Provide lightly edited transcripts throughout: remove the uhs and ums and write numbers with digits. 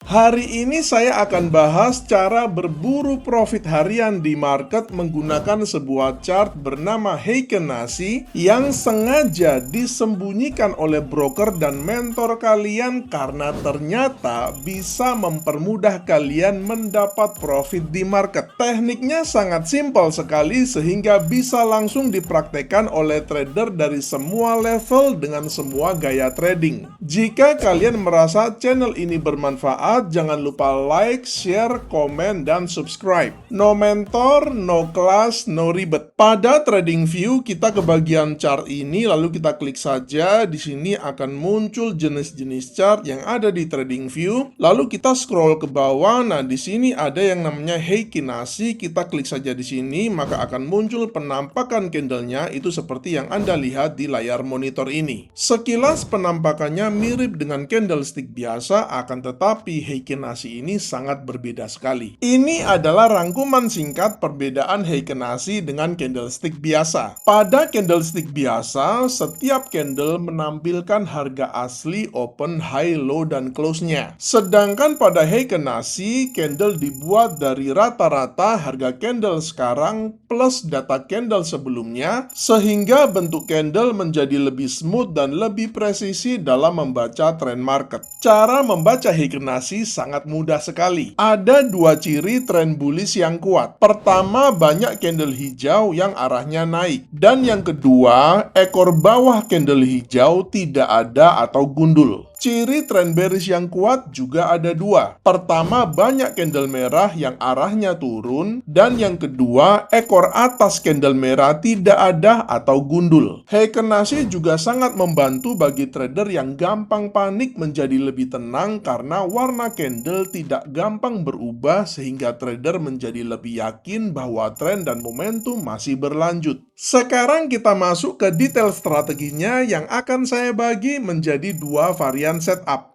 Hari ini saya akan bahas cara berburu profit harian di market menggunakan sebuah chart bernama Heiken Ashi yang sengaja disembunyikan oleh broker dan mentor kalian karena ternyata bisa mempermudah kalian mendapat profit di market. Tekniknya sangat simpel sekali sehingga bisa langsung dipraktekkan oleh trader dari semua level dengan semua gaya trading. Jika kalian merasa channel ini bermanfaat, jangan lupa like, share, komen, dan subscribe. No mentor, no class, no ribet. Pada TradingView, kita ke bagian chart ini, lalu kita klik saja. Di sini akan muncul jenis-jenis chart yang ada di TradingView. Lalu kita scroll ke bawah. Nah, di sini ada yang namanya Heiken Ashi. Kita klik saja di sini, maka akan muncul penampakan candlenya. Itu seperti yang Anda lihat di layar monitor ini. Sekilas penampakannya mirip dengan candlestick biasa, akan tetapi Heiken Ashi ini sangat berbeda sekali. Ini adalah rangkuman singkat perbedaan Heiken Ashi dengan candlestick biasa. Pada candlestick biasa, setiap candle menampilkan harga asli open, high, low, dan close-nya. Sedangkan pada Heiken Ashi, candle dibuat dari rata-rata harga candle sekarang plus data candle sebelumnya, sehingga bentuk candle menjadi lebih smooth dan lebih presisi dalam membaca tren market. Cara membaca Heiken Ashi sangat mudah sekali. Ada dua ciri tren bullish yang kuat. Pertama, banyak candle hijau yang arahnya naik. Dan yang kedua, ekor bawah candle hijau tidak ada atau gundul. Ciri tren bearish yang kuat juga ada dua. Pertama, banyak candle merah yang arahnya turun. Dan yang kedua, ekor atas candle merah tidak ada atau gundul. Heiken Ashi juga sangat membantu bagi trader yang gampang panik menjadi lebih tenang karena warna candle tidak gampang berubah sehingga trader menjadi lebih yakin bahwa tren dan momentum masih berlanjut. Sekarang kita masuk ke detail strateginya yang akan saya bagi menjadi dua varian setup.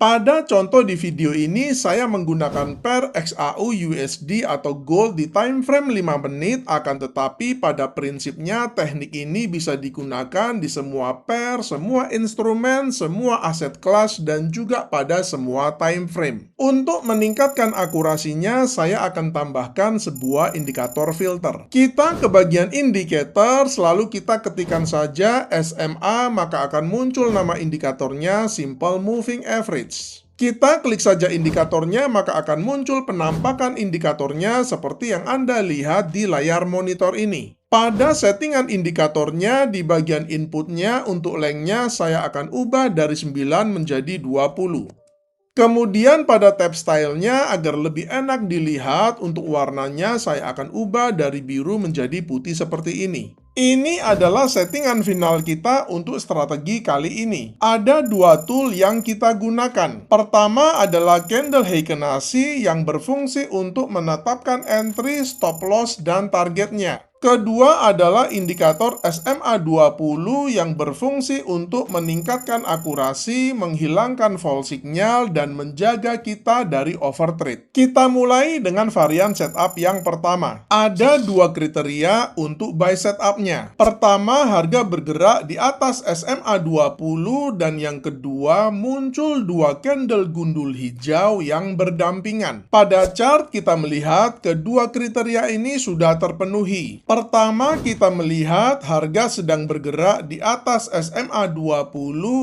Pada contoh di video ini, saya menggunakan pair XAU USD atau gold di time frame 5 menit, akan tetapi pada prinsipnya teknik ini bisa digunakan di semua pair, semua instrumen, semua aset kelas, dan juga pada semua time frame. Untuk meningkatkan akurasinya, saya akan tambahkan sebuah indikator filter. Kita ke bagian indicator, selalu kita ketikkan saja SMA, maka akan muncul nama indikatornya Simple Moving Average. Kita klik saja indikatornya, maka akan muncul penampakan indikatornya seperti yang Anda lihat di layar monitor ini. Pada settingan indikatornya, di bagian inputnya untuk lengthnya saya akan ubah dari 9 menjadi 20. Kemudian pada tab stylenya agar lebih enak dilihat, untuk warnanya saya akan ubah dari biru menjadi putih seperti ini. Ini adalah settingan final kita untuk strategi kali ini. Ada dua tool yang kita gunakan. Pertama adalah candle Heiken Ashi yang berfungsi untuk menetapkan entry, stop loss, dan targetnya. Kedua adalah indikator SMA 20 yang berfungsi untuk meningkatkan akurasi, menghilangkan false signal, dan menjaga kita dari overtrade. Kita mulai dengan varian setup yang pertama. Ada dua kriteria untuk buy setupnya. Pertama, harga bergerak di atas SMA 20, dan yang kedua, muncul dua candle gundul hijau yang berdampingan. Pada chart kita melihat kedua kriteria ini sudah terpenuhi. Pertama, kita melihat harga sedang bergerak di atas SMA 20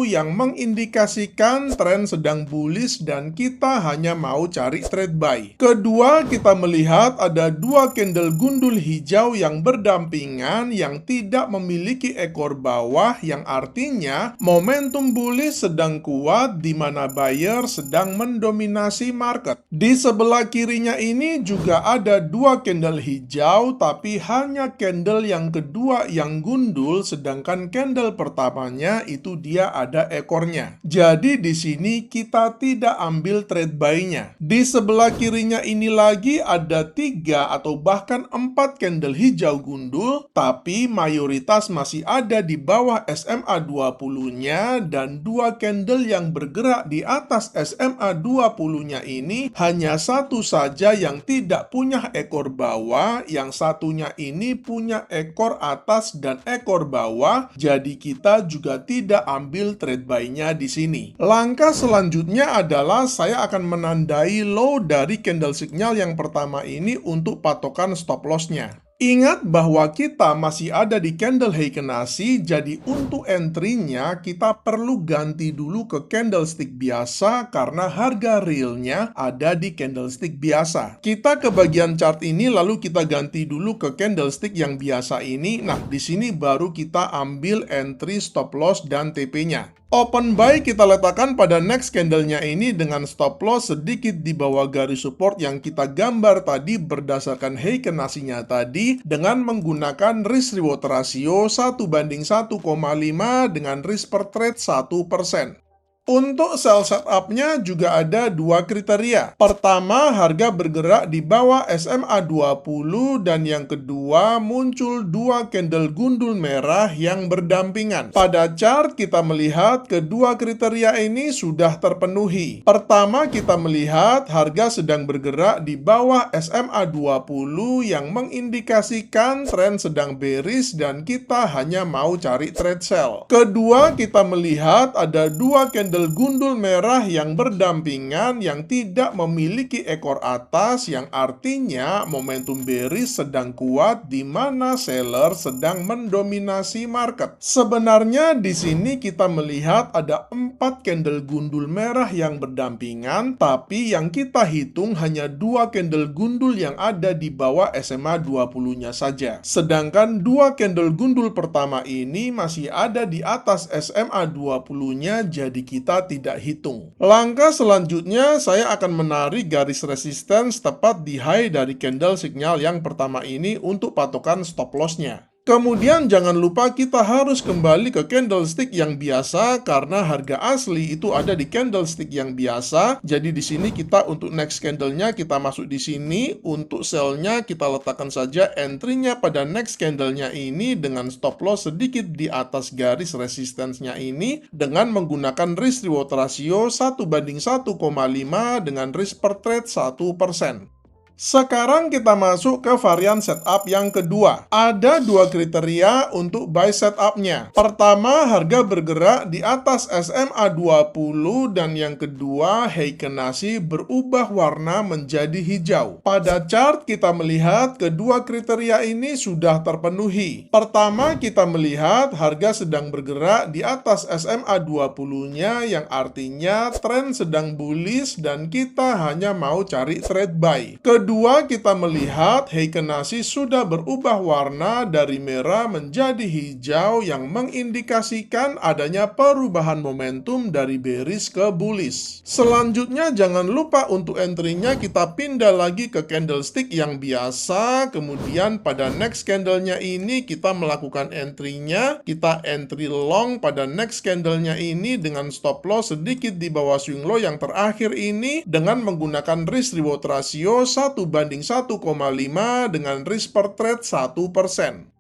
yang mengindikasikan tren sedang bullish dan kita hanya mau cari trade buy. Kedua, kita melihat ada dua candle gundul hijau yang berdampingan yang tidak memiliki ekor bawah, yang artinya momentum bullish sedang kuat di mana buyer sedang mendominasi market. Di sebelah kirinya ini juga ada dua candle hijau, tapi hanya candle yang kedua yang gundul, sedangkan candle pertamanya itu dia ada ekornya. Jadi di sini kita tidak ambil trade buy-nya. Di sebelah kirinya ini lagi ada 3 atau bahkan 4 candle hijau gundul, tapi Tapi mayoritas masih ada di bawah SMA 20-nya dan dua candle yang bergerak di atas SMA 20-nya ini hanya satu saja yang tidak punya ekor bawah, yang satunya ini punya ekor atas dan ekor bawah, jadi kita juga tidak ambil trade buy-nya di sini. Langkah selanjutnya adalah saya akan menandai low dari candle signal yang pertama ini untuk patokan stop loss-nya. Ingat bahwa kita masih ada di candle Heikenasi, jadi untuk entry-nya kita perlu ganti dulu ke candlestick biasa karena harga realnya ada di candlestick biasa. Kita ke bagian chart ini lalu kita ganti dulu ke candlestick yang biasa ini. Nah, di sini baru kita ambil entry, stop loss, dan TP-nya. Open buy kita letakkan pada next candle-nya ini dengan stop loss sedikit di bawah garis support yang kita gambar tadi berdasarkan Heikenasi-nya tadi dengan menggunakan risk reward ratio 1:1,5 dengan risk per trade 1%. Untuk sell setup-nya juga ada dua kriteria. Pertama, harga bergerak di bawah SMA 20 dan yang kedua, muncul dua candle gundul merah yang berdampingan. Pada chart kita melihat kedua kriteria ini sudah terpenuhi. Pertama, kita melihat harga sedang bergerak di bawah SMA 20 yang mengindikasikan tren sedang bearish dan kita hanya mau cari trade sell. Kedua, kita melihat ada dua candle gundul merah yang berdampingan yang tidak memiliki ekor atas, yang artinya momentum bearish sedang kuat di mana seller sedang mendominasi market. Sebenarnya di sini kita melihat ada 4 candle gundul merah yang berdampingan, tapi yang kita hitung hanya 2 candle gundul yang ada di bawah SMA 20-nya saja. Sedangkan 2 candle gundul pertama ini masih ada di atas SMA 20-nya, jadi kita tidak hitung. Langkah selanjutnya saya akan menarik garis resistance tepat di high dari candle signal yang pertama ini untuk patokan stop loss-nya. Kemudian jangan lupa kita harus kembali ke candlestick yang biasa karena harga asli itu ada di candlestick yang biasa. Jadi di sini kita untuk next candle-nya kita masuk di sini, untuk sell-nya kita letakkan saja entry-nya pada next candle-nya ini dengan stop loss sedikit di atas garis resistance-nya ini dengan menggunakan risk reward ratio 1:1,5 dengan risk per trade 1%. Sekarang kita masuk ke varian setup yang kedua. Ada dua kriteria untuk buy setup-nya. Pertama, harga bergerak di atas SMA 20 dan yang kedua, Heikenasi berubah warna menjadi hijau. Pada chart kita melihat kedua kriteria ini sudah terpenuhi. Pertama, kita melihat harga sedang bergerak di atas SMA 20-nya yang artinya tren sedang bullish dan kita hanya mau cari trade buy. Kedua, kita melihat Heikenasi sudah berubah warna dari merah menjadi hijau yang mengindikasikan adanya perubahan momentum dari bearish ke bullish. Selanjutnya, jangan lupa untuk entry-nya kita pindah lagi ke candlestick yang biasa. Kemudian pada next candle-nya ini kita melakukan entry-nya. Kita entry long pada next candle-nya ini dengan stop loss sedikit di bawah swing low yang terakhir ini dengan menggunakan risk reward ratio 1:1,5 dengan risk per trade 1%.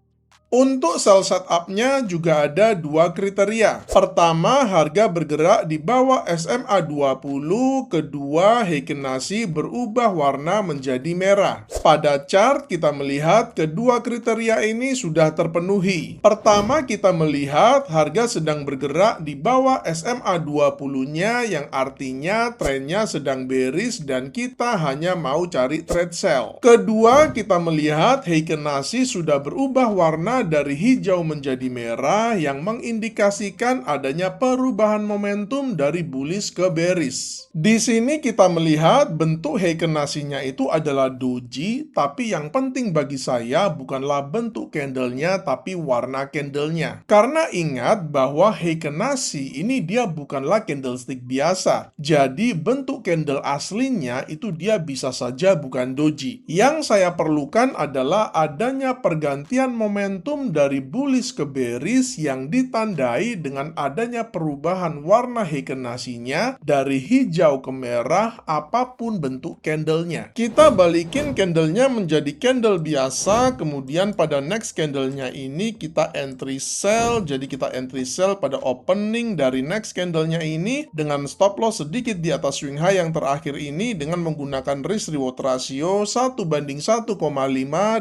Untuk sell setup-nya juga ada dua kriteria. Pertama, harga bergerak di bawah SMA 20. Kedua, Heikenasi berubah warna menjadi merah. Pada chart kita melihat kedua kriteria ini sudah terpenuhi. Pertama, kita melihat harga sedang bergerak di bawah SMA 20-nya yang artinya trennya sedang bearish dan kita hanya mau cari trade sell. Kedua, kita melihat Heikenasi sudah berubah warna dari hijau menjadi merah yang mengindikasikan adanya perubahan momentum dari bullish ke bearish. Di sini kita melihat bentuk Heikenasinya itu adalah doji, tapi yang penting bagi saya bukanlah bentuk candlenya tapi warna candlenya. Karena ingat bahwa Heikenasi ini dia bukanlah candlestick biasa. Jadi bentuk candle aslinya itu dia bisa saja bukan doji. Yang saya perlukan adalah adanya pergantian momentum momentum dari bullish ke bearish yang ditandai dengan adanya perubahan warna Heikenashinya dari hijau ke merah apapun bentuk candlenya. Kita balikin candlenya menjadi candle biasa, kemudian pada next candlenya ini kita entry sell, jadi kita entry sell pada opening dari next candlenya ini dengan stop loss sedikit di atas swing high yang terakhir ini dengan menggunakan risk reward ratio 1:1,5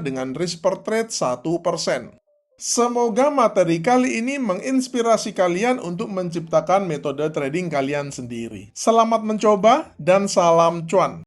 dengan risk per trade 1%. Semoga materi kali ini menginspirasi kalian untuk menciptakan metode trading kalian sendiri. Selamat mencoba dan salam cuan!